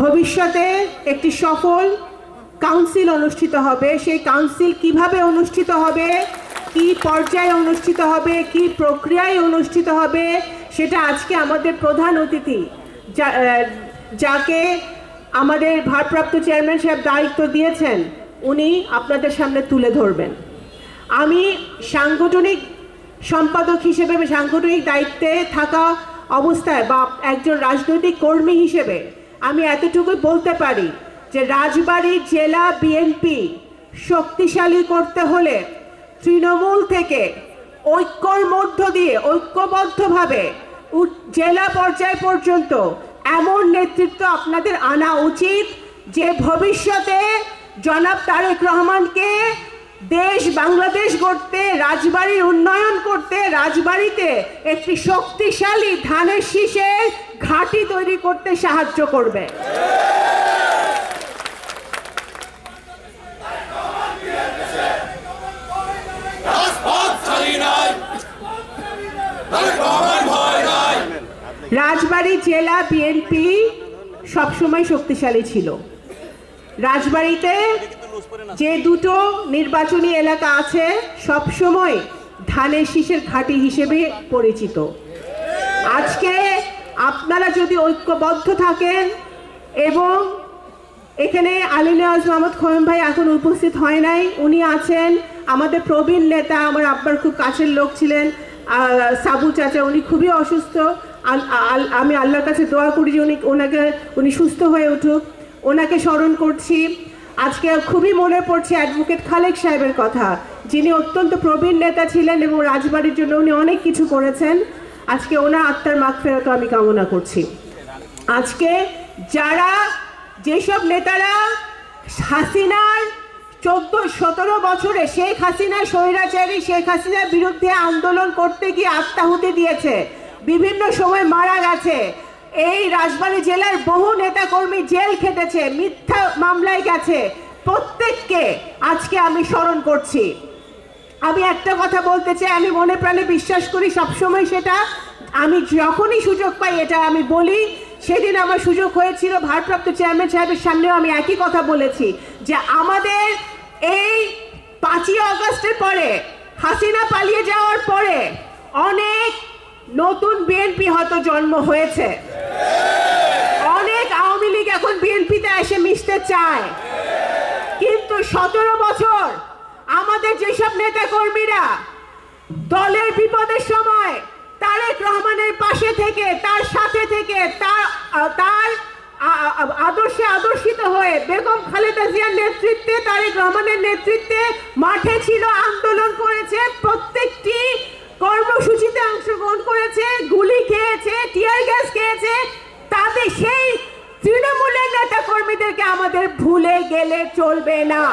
ভবিষ্যতে একটি সফল কাউন্সিল অনুষ্ঠিত হবে। সেই কাউন্সিল কিভাবে অনুষ্ঠিত হবে, কি পর্যায়ে অনুষ্ঠিত হবে, কি প্রক্রিয়ায় অনুষ্ঠিত হবে, সেটা আজকে আমাদের প্রধান অতিথি যাকে আমাদের ভারপ্রাপ্ত চেয়ারম্যান সাহেব দায়িত্ব দিয়েছেন উনি আপনাদের সামনে তুলে ধরবেন। আমি সাংগঠনিক সম্পাদক হিসেবে সাংগঠনিক দায়িত্বে থাকা অবস্থায় বা একজন রাজনৈতিক কর্মী হিসেবে আমি এতটুকুই বলতে পারি যে রাজবাড়ী জেলা বিএনপি শক্তিশালী করতে হলে তৃণমূল থেকে ঐক্যর মধ্য দিয়ে ঐক্যবদ্ধভাবে জেলা পর্যায় পর্যন্ত এমন নেতৃত্ব আপনাদের আনা উচিত যে ভবিষ্যতে জনাব তারেক রহমানকে দেশ বাংলাদেশ গড়তে, রাজবাড়ির উন্নয়ন করতে, রাজবাড়িতে একটি শক্তিশালী ধানের শীষের ঘাঁটি তৈরি করতে সাহায্য করবে। রাজবাড়ী জেলা বিএনপি সবসময় শক্তিশালী ছিল। রাজবাড়িতে যে দুটো নির্বাচনী এলাকা আছে সবসময় ধানের শীষের ঘাঁটি হিসেবে পরিচিত। আজকে আপনারা যদি ঐক্যবদ্ধ থাকেন এবং এখানে আলী নেওয়াজ মোহাম্মদ খোয়েম ভাই এখন উপস্থিত হয় নাই, উনি আছেন আমাদের প্রবীণ নেতা, আমার আব্বার খুব কাছের লোক ছিলেন সাবু চাচা, উনি খুবই অসুস্থ। আমি আল্লাহর কাছে দোয়া করি যে উনি সুস্থ হয়ে উঠুক, ওনাকে স্মরণ করছি। আজকে খুবই মনে পড়ছে অ্যাডভোকেট খালেক সাহেবের কথা, যিনি অত্যন্ত প্রবীণ নেতা ছিলেন এবং রাজবাড়ির জন্য উনি অনেক কিছু করেছেন। আজকে ওনার আত্মার মাগফিরাত আমি কামনা করছি। আজকে যেসব নেতারা হাসিনার 14-17 বছরে শেখ হাসিনা স্বৈরাচারী শেখ হাসিনার বিরুদ্ধে আন্দোলন করতে গিয়ে আত্মাহুতি দিয়েছে, বিভিন্ন সময় মারা গেছে, এই রাজবাড়ী জেলার বহু নেতাকর্মী জেল খেটেছে, মিথ্যা মামলায় গেছে, প্রত্যেককে আজকে আমি স্মরণ করছি। আমি একটা কথা বলতে চাই, আমি মনে প্রাণে বিশ্বাস করি সবসময়, সেটা আমি যখনই সুযোগ পাই এটা আমি বলি। সেদিন আমার সুযোগ হয়েছিল ভারপ্রাপ্ত চেয়ারম্যান সাহেবের সামনেও আমি একই কথা বলেছি যে আমাদের এই 5ই আগস্টের পরে, হাসিনা পালিয়ে যাওয়ার পরে অনেক নতুন বিএনপি হয়তো জন্ম হয়েছে, অনেক আওয়ামী লীগ এখন বিএনপিতে এসে মিশতে চায়, কিন্তু 17 বছর আমাদের যেসব নেতা কর্মীরা দলের বিপদের সময় তারেক রহমানের পাশে থেকে, তার সাথে থেকে, তার আদর্শে আদর্শিত হয়ে বেগম খালেদা জিয়ার নেতৃত্বে, তারেক রহমানের নেতৃত্বে মাঠে ছিল, আন্দোলন করেছে, প্রত্যেকটি কর্মসূচিতে অংশগ্রহণ করেছে, গুলি খেয়েছে, টিয়ার গ্যাস খেয়েছে, তাদের সেই তৃণমূলের নেতা কর্মীদেরকে আমাদের ভুলে গেলে চলবে না।